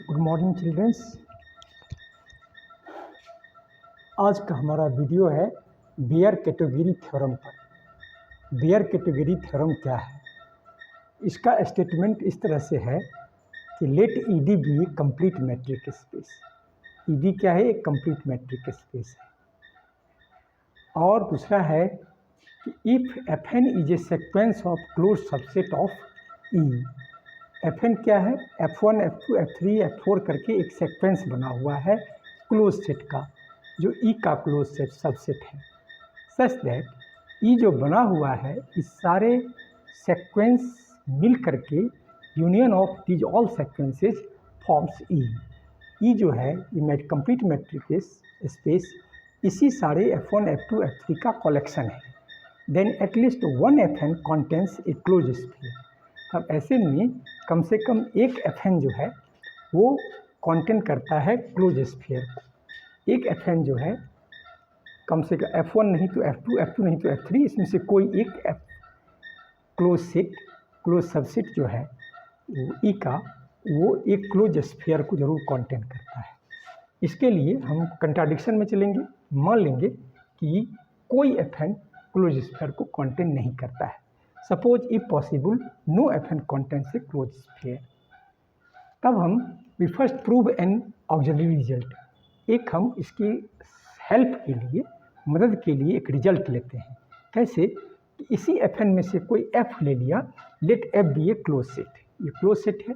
Good morning children's. आज का हमारा वीडियो है बेयर कैटेगरी थ्योरम पर। बेयर कैटेगरी थ्योरम क्या है? इसका स्टेटमेंट इस तरह से है कि late ED B a complete metric space. ED क्या है? एक कंप्लीट मैट्रिक स्पेस है। और दूसरा है कि if F N is a sequence of close subset of E. F N क्या है? F1, F2, F3, F4 करके एक सेक्वेंस बना हुआ है क्लोज सेट का, जो ई का क्लोज सेट सबसेट है। सच दैट ई जो बना हुआ है, इस सारे सेक्वेंस मिल करके union of these all sequences forms E. E जो है ये कंप्लीट मैट्रिक स्पेस इसी सारे F1, F2, F3 का कलेक्शन है। Then at least one Fn contains a close sphere. अब ऐसे में कम से कम एक Fn जो है वो कंटेन करता है क्लोज स्फीयर को। एक Fn जो है कम से कम F1 नहीं तो F2, F2 नहीं तो F3, इसमें से कोई एक क्लोज सबसेट जो है वो ई का, वो एक क्लोज स्फीयर को जरूर कंटेन करता है। इसके लिए हम कंट्राडिक्शन में चलेंगे, मान लेंगे कि कोई Fn क्लोज स्फीयर को कंटेन नहीं करता है। Suppose if possible no Fn contains a close sphere. तब हम we first prove an auxiliary result. एक हम इसकी हेल्प के लिए, मदद के लिए एक रिजल्ट लेते हैं। कैसे? कि इसी Fn में से कोई F ले लिया, late F B a close set. ये क्लोज सेट है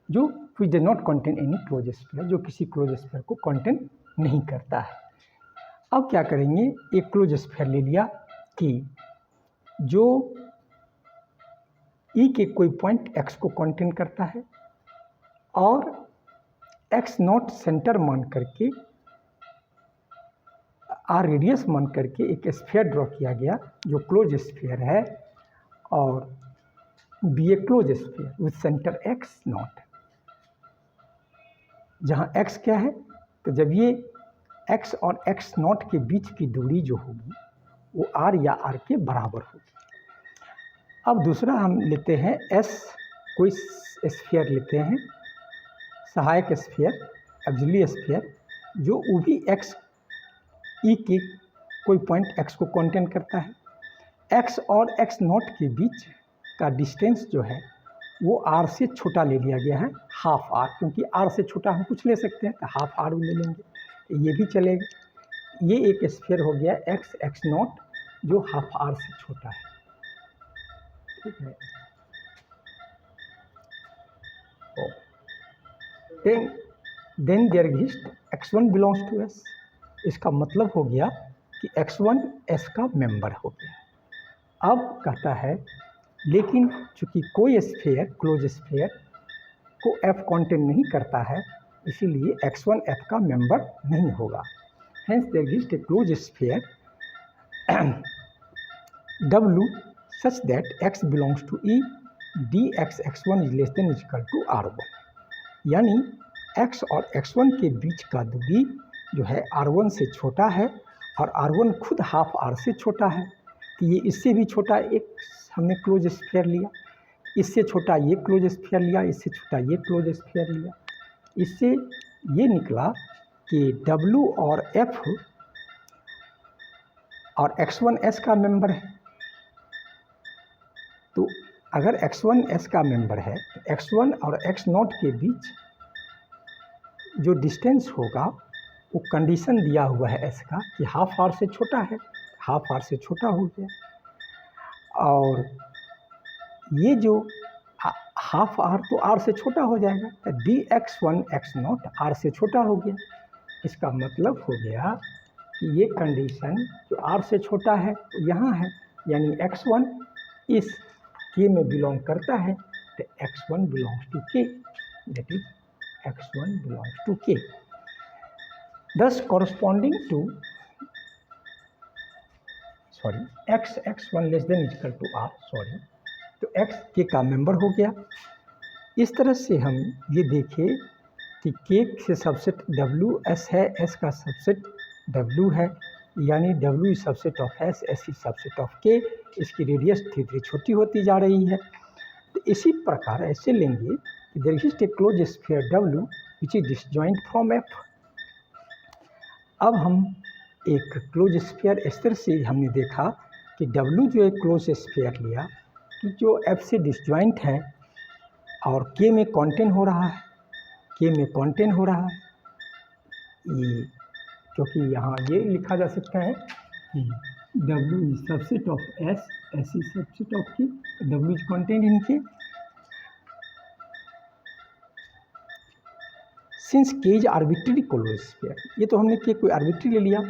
जो which does not contain any close sphere, जो किसी क्लोज स्फीयर को कंटेन नहीं करता है। अब क्या करेंगे? एक क्लोज स्फीयर ले लिया कि जो ई के कोई पॉइंट x को कंटेन करता है और x नॉट सेंटर मान करके, आर रेडियस मान करके एक स्फीयर ड्रॉ किया गया जो क्लोज स्फीयर है, और B a close sphere with centre x nought. जहाँ x क्या है? तो जब ये x और x नॉट के बीच की दूरी जो होगी वो r या r के बराबर होगी। अब दूसरा हम लेते हैं S, कोई स्फीयर लेते हैं, सहायक स्फीयर, ऑक्सिलरी स्फीयर, जो वो भी x ई के कोई पॉइंट x को कंटेन करता है। x और x नॉट के बीच का डिस्टेंस जो है वो r से छोटा ले लिया गया है, हाफ r, क्योंकि r से छोटा हम कुछ ले सकते हैं तो हाफ r भी ले लेंगे, ये भी चलेगा। ये एक स्फीयर हो गया x नॉट जो हाफ r से छोटा है। ठीक है। Then there exist x1 belongs to S। इसका मतलब हो गया कि x1 S का मेंबर हो गया। अब कहता है लेकिन चूंकि कोई स्फीयर, क्लोज स्फीयर को F कंटेन नहीं करता है, इसीलिए x1 F का मेंबर नहीं होगा। Hence there exist a close sphere W such that x belongs to E, dx x1 is less than equal to r1। यानी x और x1 के बीच का दूरी जो है r1 से छोटा है, और r1 खुद हाफ r से छोटा है। तो ये इससे भी छोटा एक हमने क्लोज स्फीयर लिया, इससे छोटा ये क्लोज स्फीयर लिया, इससे छोटा ये क्लोज स्फीयर लिया। इससे ये निकला कि W और F और x1 S का मेंबर है। तो अगर x1 S का मेंबर है तो x1 और x नॉट के बीच जो डिस्टेंस होगा वो कंडीशन दिया हुआ है S का कि हाफ r से छोटा है, हाफ r से छोटा हो गया। और ये जो हाफ r तो r से छोटा हो जाएगा, तो dx1 x नॉट r से छोटा हो गया। इसका मतलब हो गया कि ये कंडीशन जो r से छोटा है तो यहाँ है, यानी x1 इस K में बिलोंग करता है, तो x1 belongs to K, that is x1 belongs to K। Thus corresponding to x1 less than equal to r, तो x K का मेंबर हो गया। इस तरह से हम ये देखें कि K से सबसेट W S है, S का सबसेट W है, यानी W is subset of S, S is subset of K। इसकी रेडियस धीरे धीरे छोटी होती जा रही है। तो इसी प्रकार ऐसे लेंगे कि there exist a close sphere W which is disjoint from F. अब हम एक क्लोज स्फीयर इस तरह से हमने देखा कि W जो एक क्लोज स्फीयर लिया कि जो F से डिसजॉइंट है और K में कॉन्टेन हो रहा है, K में कॉन्टेन हो रहा है, ये क्योंकि यहाँ ये लिखा जा सकता है कि W is subset of S, S is subset of K, W is contain in K। Since K is arbitrary close sphere, ये तो हमने K कोई आर्बिट्ररी ले लिया,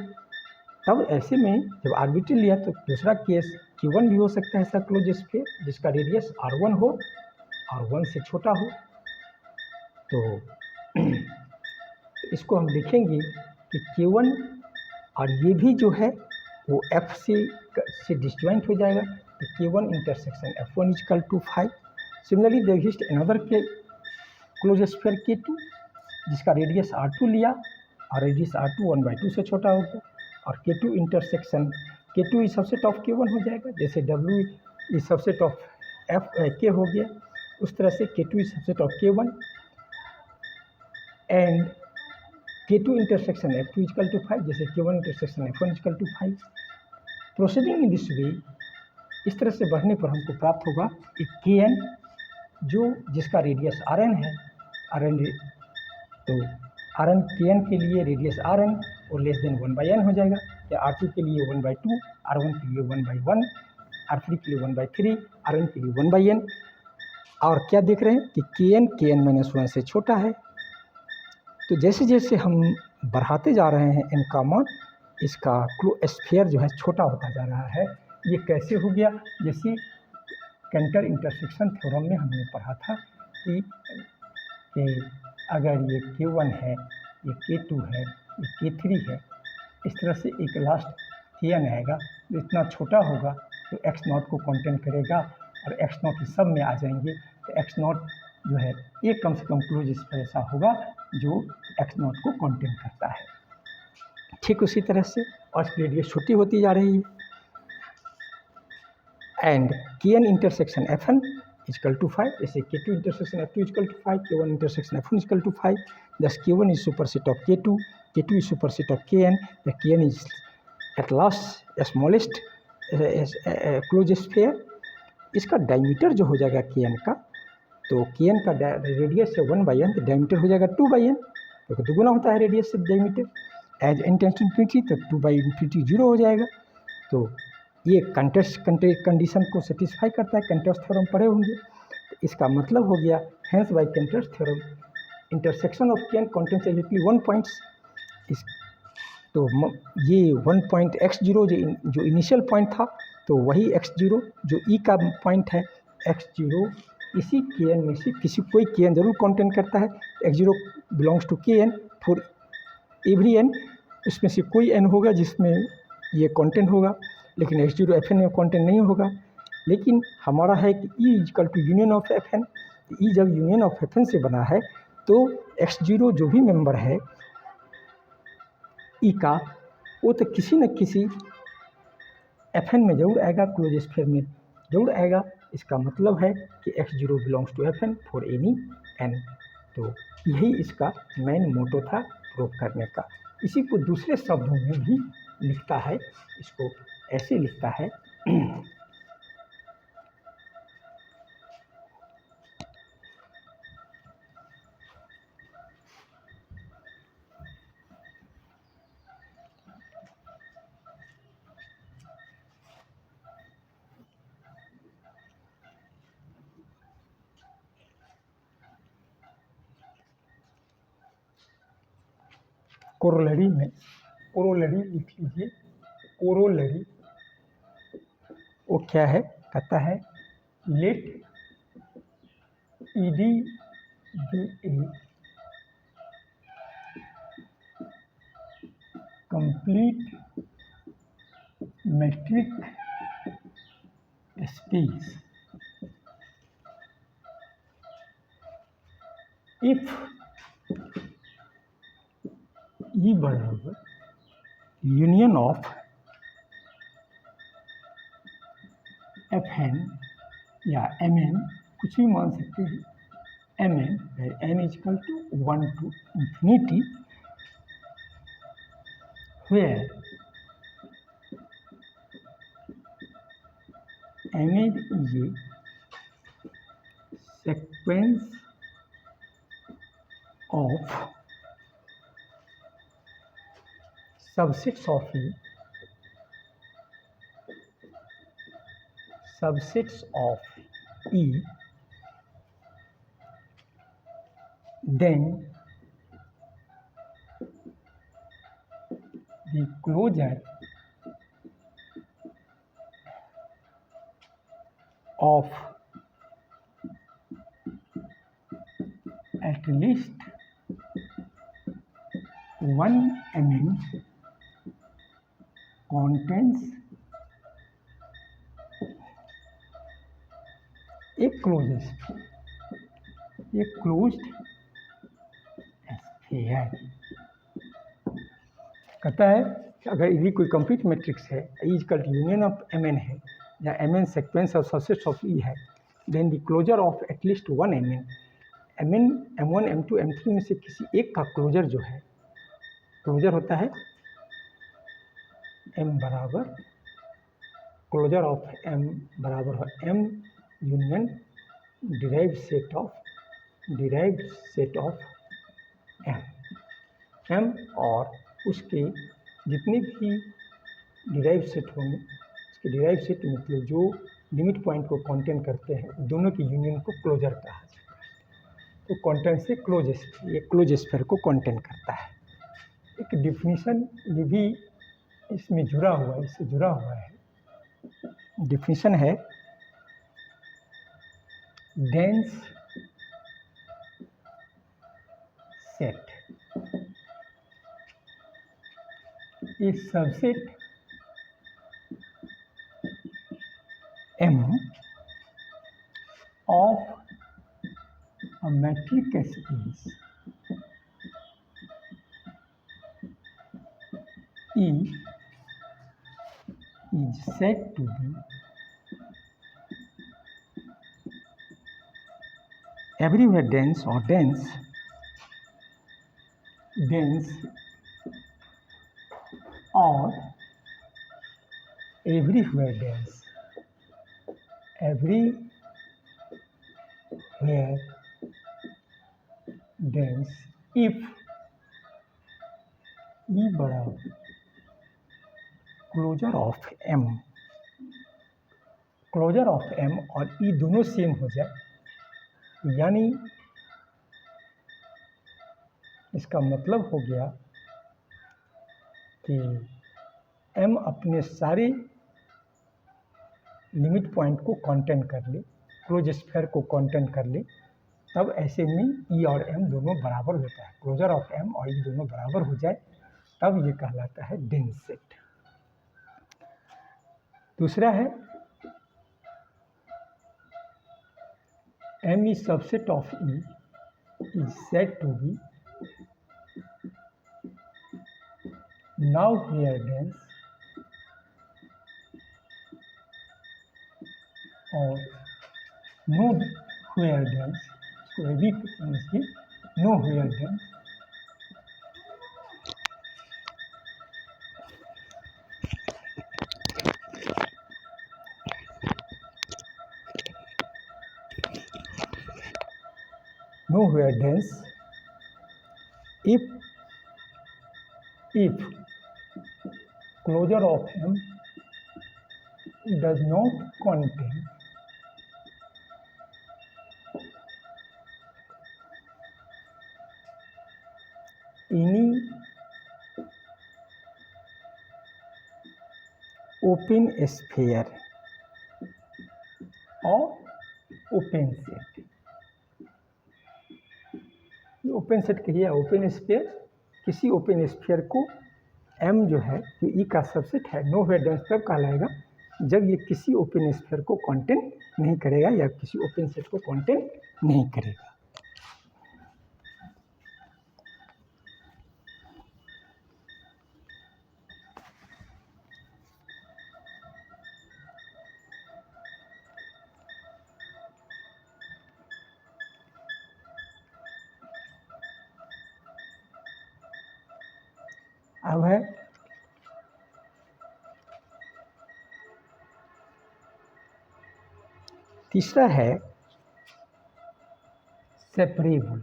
तब ऐसे में जब आर्बिट्ररी लिया तो दूसरा केस Q1 भी हो सकता है ऐसा क्लोज स्फीयर जिसका रेडियस R1 हो और 1 से छोटा हो। तो इसको हम लिखेंगे कि Q1 और ये भी जो है वो F से डिसजॉइंट हो जाएगा, तो Q1 intersection F1 is equal to 5। Similarly there exist another के क्लोज स्फीयर K2 जिसका रेडियस R2 लिया और रेडियस R2 1/2 से छोटा हो गया, और K2 intersection K2 is subset of K1 हो जाएगा, जैसे W is subset of K हो गया, उस तरह से K2 is subset of K1 and K2 intersection F2 is equal to 5, जैसे K1 intersection F1 is equal to 5। Proceeding in this way, इस तरह से बढ़ने पर हमको प्राप्त होगा एक Kn जो जिसका रेडियस Rn है, Rn तो Rn Kn के लिए रेडियस Rn और लेस देन 1/n हो जाएगा, या R2 के लिए 1/2, R1 के लिए 1/1, R3 के लिए 1/3, Rn के लिए 1/n। और क्या देख रहे हैं कि Kn-1 से छोटा है। तो जैसे जैसे हम बढ़ाते जा रहे हैं n का मान, इसका स्फीयर जो है छोटा होता जा रहा है। ये कैसे हो गया? जैसे कैंटर इंटरसेक्शन थ्योरम में हमने पढ़ा था कि अगर ये K1 है, ये K2 है, ये K3 है, इस तरह से एक लास्ट Kn आएगा जो इतना छोटा होगा तो x0 को कॉन्टेन करेगा और x0 इस सब में आ जाएंगे, तो x0 जो है ये कम से कम क्लोज स्फीयर ऐसा होगा जो x0 को कॉन्टेन करता है। ठीक उसी तरह से और रेडियस छोटी होती जा रही है, and Kn intersection Fn is equal to 5, जैसे K2 intersection F2 is equal to 5, K1 intersection F1 is equal to 5, thus K1 is superset of K2, K2 is superset of Kn, the Kn is at last smallest closed sphere। इसका diameter जो हो जाएगा Kn का, तो Kn का radius से 1/n, तो diameter हो जाएगा 2/n, क्योंकि दुगुना होता है रेडियस से diameter. As n tends to infinity तो 2/∞ 0 हो जाएगा। तो ये कंडीशन को सेटिस्फाई करता है, कंट्रास्ट थ्योरम पढ़े होंगे। तो इसका मतलब हो गया hence bye contrast theorem intersection of Kn contains exactly 1 points. इस तो ये 1 पॉइंट x0 जो इनिशियल पॉइंट था, तो वही x0 जो E का पॉइंट है, x0 इसी Kn में से किसी कोई Kn जरूर कॉन्टेन करता है। x0 belongs to Kn for every n, इसमें से कोई n होगा जिसमें ये कॉन्टेन होगा, लेकिन x0 Fn में कॉन्टेन नहीं होगा। लेकिन हमारा है कि E equal to union of Fn, E जब यूनियन ऑफ Fn से बना है तो x0 जो भी मेंबर है E का, वो तो किसी न किसी Fn में जरूर आएगा, क्लोज स्फीयर में जरूर आएगा। इसका मतलब है कि x0 belongs to Fn for any n। तो यही इसका मेन मोटो था प्रूव करने का। इसी को दूसरे शब्दों में भी लिखता है, इसको ऐसे लिखता है कोरोलरी में, कोरोलरी लिख लीजिए, कोरोलरी वो क्या है? कहता है let ED be a complete metric space if E बराबर यूनियन ऑफ Fn या Mn, कुछ भी मान सकते हैं, Mn, where n is equal to 1 to infinity, where Mn is a sequence of subsets of E, then the closure of at least one Mn contains a closed sphere। कहता है कि अगर यदि कोई कंप्लीट मैट्रिक्स है, E equal to union of Mn है, या Mn sequence of subsets of E है, then the closure of at least one Mn, M1, M2, M3 में से किसी एक का क्लोजर जो है, क्लोजर होता है M बराबर, क्लोजर ऑफ M बराबर है M union derived set of M और उसके जितने भी डिराइव सेट होंगे, उसके डिराइव सेट मतलब जो लिमिट पॉइंट को कंटेन करते हैं, दोनों की यूनियन को क्लोजर कहा जाता है। तो कंटेंट से क्लोज स्फीयर, ये क्लोज स्फीयर को कंटेन करता है। एक डिफिनीशन ये भी इसमें जुड़ा हुआ है, इससे जुड़ा हुआ है। डिफिनीशन है dense set is subset M of a metric space E is said to be everywhere dense or dense or everywhere dense, if E बराबर क्लोजर ऑफ M और E दोनों सेम हो जाए, यानी इसका मतलब हो गया कि M अपने सारे लिमिट पॉइंट को कंटेन कर ले, क्लोज स्फीयर को कंटेन कर ले, तब ऐसे में E और M दोनों बराबर होता है। क्लोजर ऑफ M और E दोनों बराबर हो जाए तब ये कहलाता है डेंस सेट। दूसरा है M is subset of E is said to be now where dense और नो where dense, इसको भी समझिए, no where dense nowhere dense if closure of M does not contain any open sphere or open set। Open set कहिए, open sphere, किसी open sphere को M जो है, जो E का सबसेट है, नो वेयर डेंस तब कहलाएगा जब ये किसी ओपन स्फीयर को कंटेन नहीं करेगा या किसी ओपन सेट को कंटेन नहीं करेगा। अब है तीसरा है separable.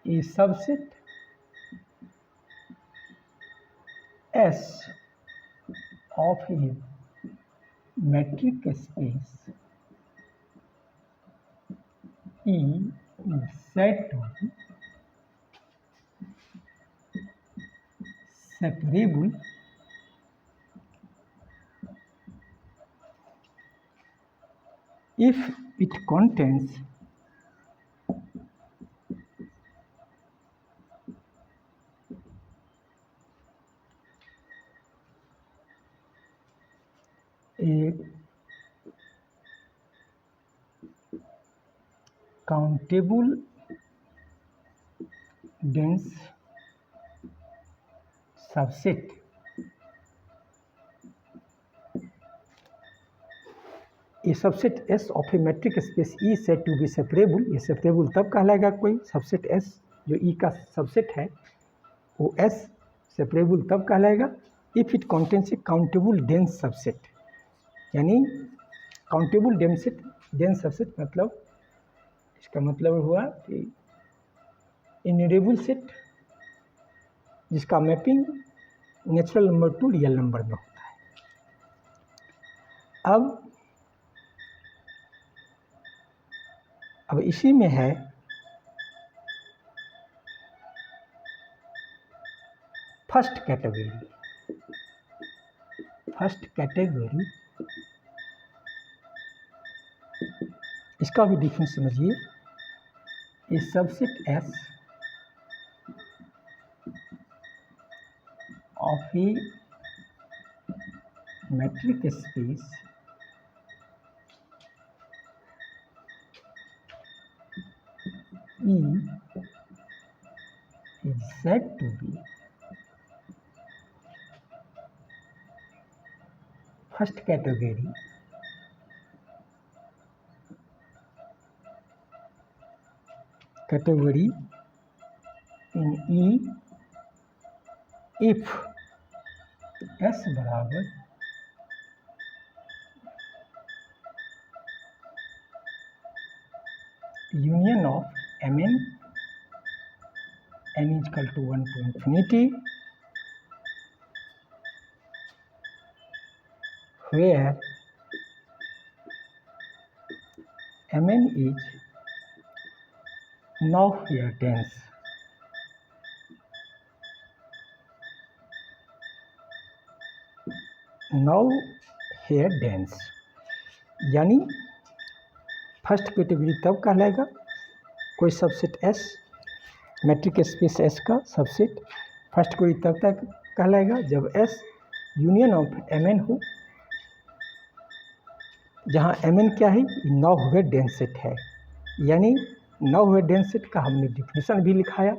A subset S of a metric space E is said to be separable if it contains a countable dense subset a subset S of a metric space E said to be separable. ये separable तब कहलाएगा कोई subset S जो E का subset है वो S separable तब कहलाएगा if it contains a countable dense subset. यानी काउंटेबल डेंस सबसेट मतलब इसका मतलब हुआ कि इन्यूमरेबल सेट जिसका mapping natural number to real number में होता है। अब इसी में है फर्स्ट कैटेगरी। इसका भी डिफरेंस समझिए। A subset S of a metric space E is said to be first category in E if S बराबर union of Mn n is equal to 1 to infinity where Mn is nowhere dense यानी first category तब कहलाएगा कोई subset S matric space S का subset first category तब तक कहलाएगा जब S यूनियन ऑफ Mn हो, जहाँ Mn क्या है, नौ डेंस सेट है। यानी नौ डेंस सेट का हमने डिफिनेशन भी लिखाया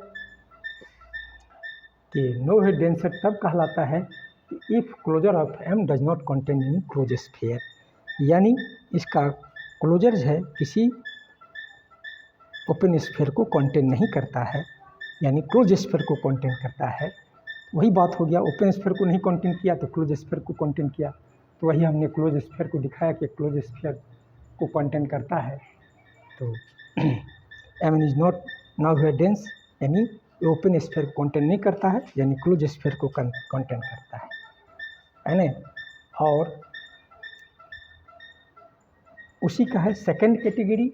कि नौ डेंस सेट तब कहलाता है if closure of M does not contain in close sphere. यानी इसका क्लोजर है किसी ओपन स्फीयर को कंटेन नहीं करता है, यानी क्लोज स्फीयर को कंटेन करता है। वही बात हो गया, ओपन स्फीयर को नहीं कंटेन किया तो क्लोज स्फीयर को कंटेन किया। तो वही हमने क्लोज स्फीयर को दिखाया कि क्लोज स्फीयर को कंटेन करता है। तो M is not not dense, यानी ओपन स्फीयर को कंटेन नहीं करता है, यानी क्लोज स्फीयर को कंटेन करता है ना। और उसी का है second category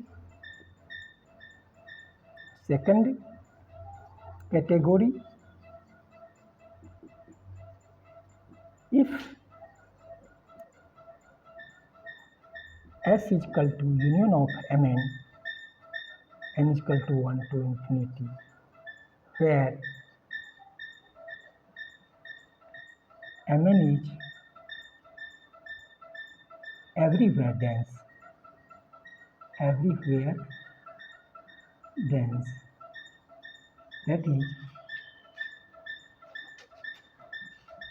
if S is equal to union of Mn n is equal to 1 to infinity where Mn is everywhere dense that is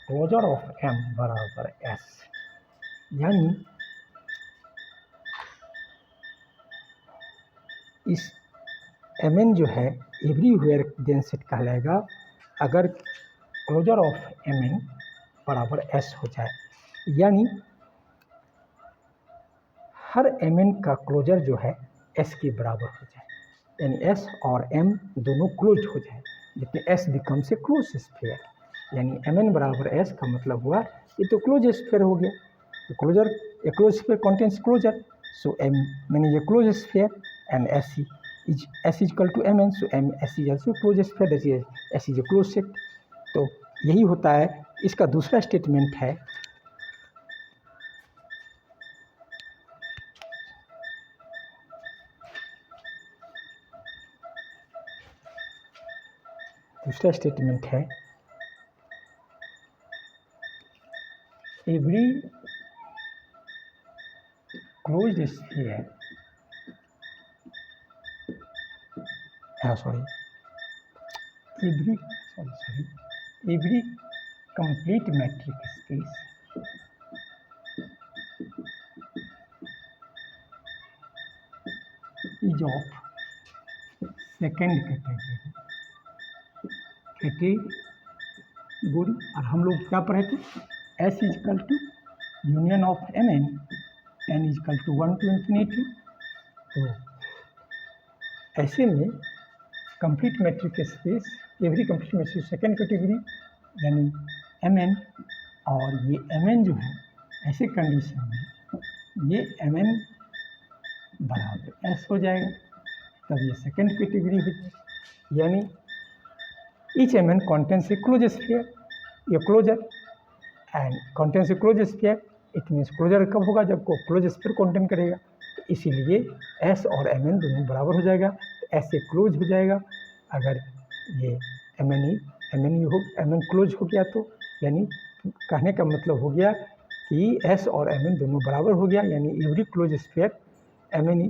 closure of M बराबर S। यानी इस Mn जो है एवरीवेयर देन सेट कहलाएगा अगर closure of Mn बराबर S हो जाए, यानी हर Mn का क्लोजर जो है S के बराबर हो जाए, यानी S और M दोनों क्लोज हो जाए, जितने S becomes a close sphere, यानी Mn बराबर S का मतलब हुआ ये तो क्लोज स्फीयर हो गया। तो closure a close sphere contains closure, so Mn is a close sphere and S is equal to Mn, so S is also close sphere, that is S is a close set. तो यही होता है। इसका दूसरा statement है every closed sphere every complete metric space is of second category। और हम लोग क्या पढ़े थे, S is equal to union of Mn, n is equal to 1 to infinity। तो ऐसे में complete metric space, every complete metric second category यानी Mn, और ये Mn जो है ऐसे कंडीशन में ये Mn बराबर S हो जाएगा, तब ये सेकेंड कैटेगरी हो जाएगी, यानी each Mn contains a closed sphere, ये closure and contains a closed sphere, it means closure कब होगा जब को क्लोज स्फीयर कंटेन करेगा, तो इसीलिए S और Mn दोनों बराबर हो जाएगा, तो S से क्लोज हो जाएगा। अगर ये Mn क्लोज हो गया तो यानी कहने का मतलब हो गया कि S और Mn दोनों बराबर हो गया, यानी every close sphere Mn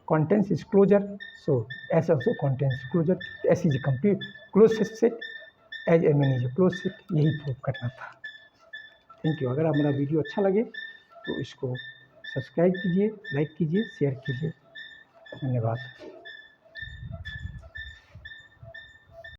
contains is closure, so S also contains closure, S is a complete closed set as Mn is a closed set। यही प्रूव करना था। Thank you. अगर हमारा वीडियो अच्छा लगे तो इसको सब्सक्राइब कीजिए, लाइक कीजिए, शेयर कीजिए। धन्यवाद।